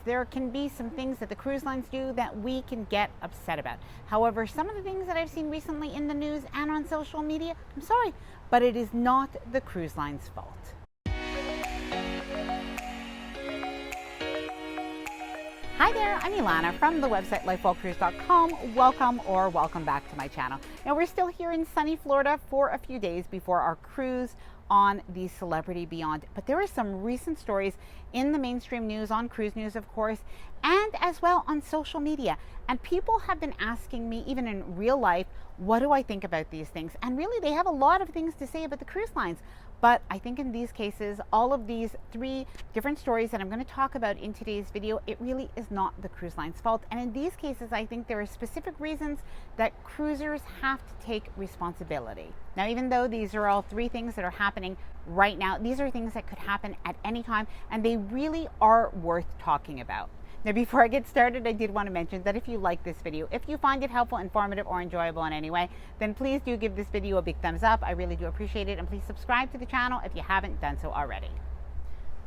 there can be some things that the cruise lines do that we can get upset about. However, some of the things that I've seen recently in the news and on social media, I'm sorry, but it is not the cruise line's fault. Hi there, I'm Ilana from the website lifewellcruise.com. Welcome back to my channel. Now we're still here in sunny Florida for a few days before our cruise on the Celebrity Beyond. But there are some recent stories in the mainstream news, on cruise news of course, and as well on social media. And people have been asking me, even in real life, what do I think about these things? And really they have a lot of things to say about the cruise lines. But I think in these cases, all of these three different stories that I'm going to talk about in today's video, it really is not the cruise line's fault. And in these cases, I think there are specific reasons that cruisers have to take responsibility. Now, even though these are all three things that are happening right now, these are things that could happen at any time, and they really are worth talking about. Now, before I get started, I did want to mention that if you like this video, if you find it helpful, informative, or enjoyable in any way, then please do give this video a big thumbs up. I really do appreciate it. And please subscribe to the channel if you haven't done so already.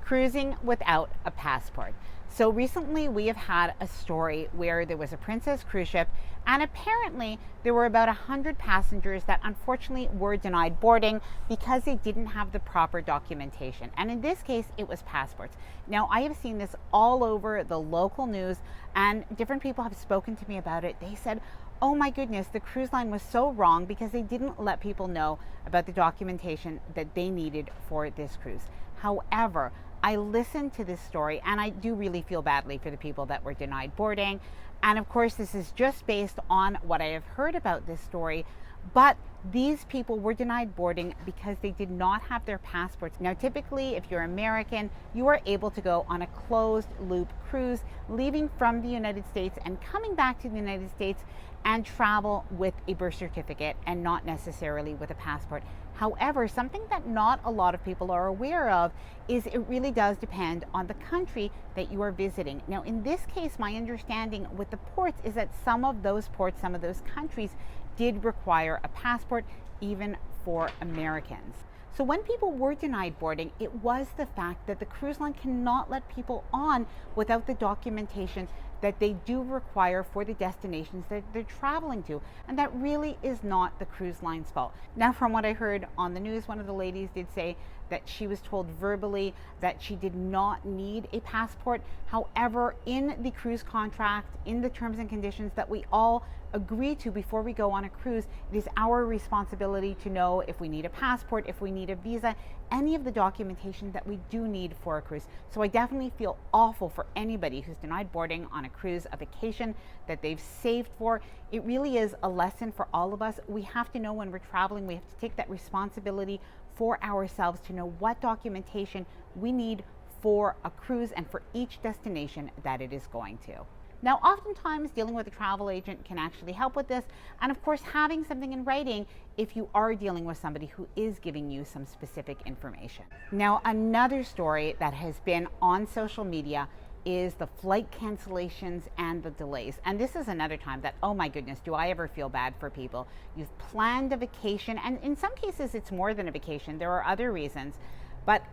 Cruising without a passport. So recently we have had a story where there was a Princess cruise ship, and apparently there were about 100 passengers that unfortunately were denied boarding because they didn't have the proper documentation. And in this case, it was passports. Now, I have seen this all over the local news, and different people have spoken to me about it. They said, oh my goodness, the cruise line was so wrong because they didn't let people know about the documentation that they needed for this cruise. However, I listened to this story and I do really feel badly for the people that were denied boarding. And of course, this is just based on what I have heard about this story. But these people were denied boarding because they did not have their passports. Now, typically, if you're American, you are able to go on a closed loop cruise, leaving from the United States and coming back to the United States and travel with a birth certificate and not necessarily with a passport. However, something that not a lot of people are aware of is it really does depend on the country that you are visiting. Now, in this case, my understanding with the ports is that some of those ports, some of those countries did require a passport, even for Americans. So when people were denied boarding, it was the fact that the cruise line cannot let people on without the documentation that they do require for the destinations that they're traveling to. And that really is not the cruise line's fault. Now, from what I heard on the news, one of the ladies did say that she was told verbally that she did not need a passport. However, in the cruise contract, in the terms and conditions that we all agree to before we go on a cruise, it is our responsibility to know if we need a passport, if we need a visa, any of the documentation that we do need for a cruise. So I definitely feel awful for anybody who's denied boarding on a cruise, a vacation that they've saved for. It really is a lesson for all of us. We have to know when we're traveling, we have to take that responsibility for ourselves to know what documentation we need for a cruise and for each destination that it is going to. Now, oftentimes dealing with a travel agent can actually help with this, and of course having something in writing if you are dealing with somebody who is giving you some specific information. Now, another story that has been on social media is the flight cancellations and the delays. And this is another time that, oh my goodness, do I ever feel bad for people. You've planned a vacation, and in some cases it's more than a vacation. There are other reasons,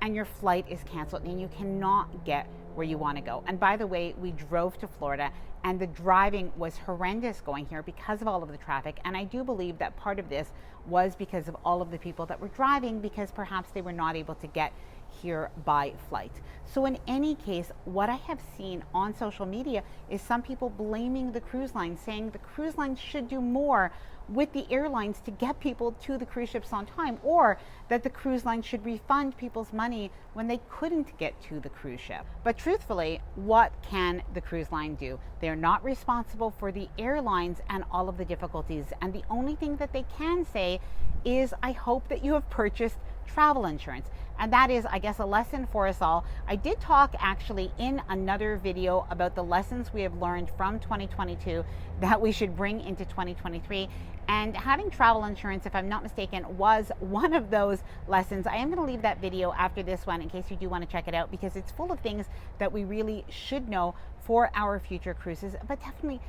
and your flight is canceled and you cannot get where you want to go. And by the way, we drove to Florida and the driving was horrendous going here because of all of the traffic. And I do believe that part of this was because of all of the people that were driving, because perhaps they were not able to get here by flight. So in any case, what I have seen on social media is some people blaming the cruise line, saying the cruise line should do more with the airlines to get people to the cruise ships on time, or that the cruise line should refund people's money when they couldn't get to the cruise ship. But truthfully, what can the cruise line do? They're not responsible for the airlines and all of the difficulties. And the only thing that they can say is, I hope that you have purchased travel insurance. And that is, I guess, a lesson for us all. I did talk actually in another video about the lessons we have learned from 2022 that we should bring into 2023. And having travel insurance, if I'm not mistaken, was one of those lessons. I am going to leave that video after this one in case you do want to check it out, because it's full of things that we really should know for our future cruises. But definitely,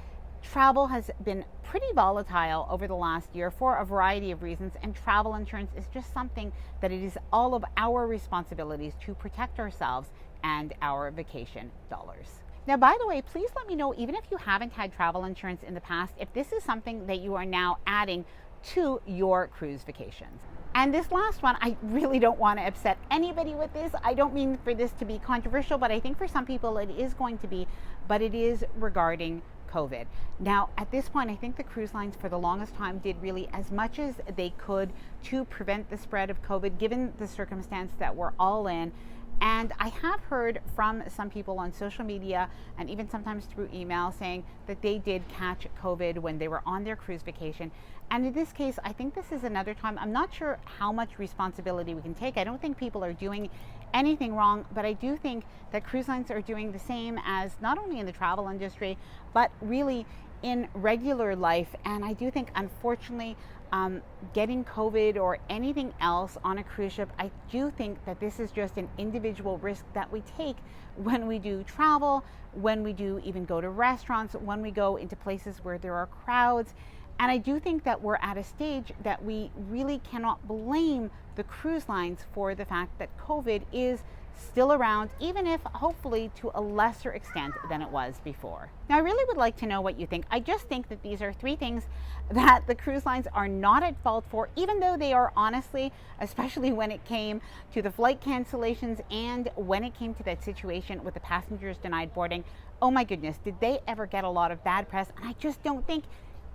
travel has been pretty volatile over the last year for a variety of reasons, and travel insurance is just something that it is all of our responsibilities to protect ourselves and our vacation dollars. Now, by the way, please let me know, even if you haven't had travel insurance in the past, if this is something that you are now adding to your cruise vacations. And this last one, I really don't want to upset anybody with this. I don't mean for this to be controversial, but I think for some people it is going to be, but it is regarding COVID. Now, at this point, I think the cruise lines for the longest time did really as much as they could to prevent the spread of COVID, given the circumstance that we're all in. And I have heard from some people on social media and even sometimes through email saying that they did catch COVID when they were on their cruise vacation. And in this case, I think this is another time. I'm not sure how much responsibility we can take. I don't think people are doing anything wrong, but I do think that cruise lines are doing the same as not only in the travel industry, but really in regular life. And I do think, unfortunately, getting COVID or anything else on a cruise ship, I do think that this is just an individual risk that we take when we do travel, when we do even go to restaurants, when we go into places where there are crowds. And I do think that we're at a stage that we really cannot blame the cruise lines for the fact that COVID is still around, even if hopefully to a lesser extent than it was before. Now, I really would like to know what you think. I just think that these are three things that the cruise lines are not at fault for, even though they are honestly, especially when it came to the flight cancellations and when it came to that situation with the passengers denied boarding. Oh my goodness, did they ever get a lot of bad press? And I just don't think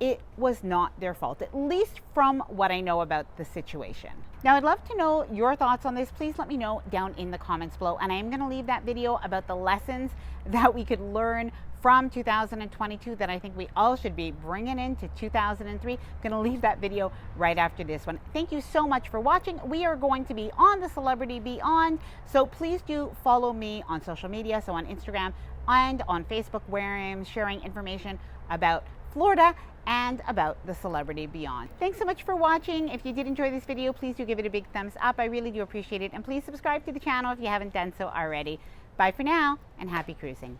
it was not their fault, at least from what I know about the situation. Now, I'd love to know your thoughts on this. Please let me know down in the comments below. And I am going to leave that video about the lessons that we could learn from 2022 that I think we all should be bringing into 2003. I'm going to leave that video right after this one. Thank you so much for watching. We are going to be on the Celebrity Beyond, so please do follow me on social media, so on Instagram and on Facebook, where I'm sharing information about Florida and about the Celebrity Beyond. Thanks so much for watching. If you did enjoy this video, please do give it a big thumbs up. I really do appreciate it. And please subscribe to the channel if you haven't done so already. Bye for now, and happy cruising.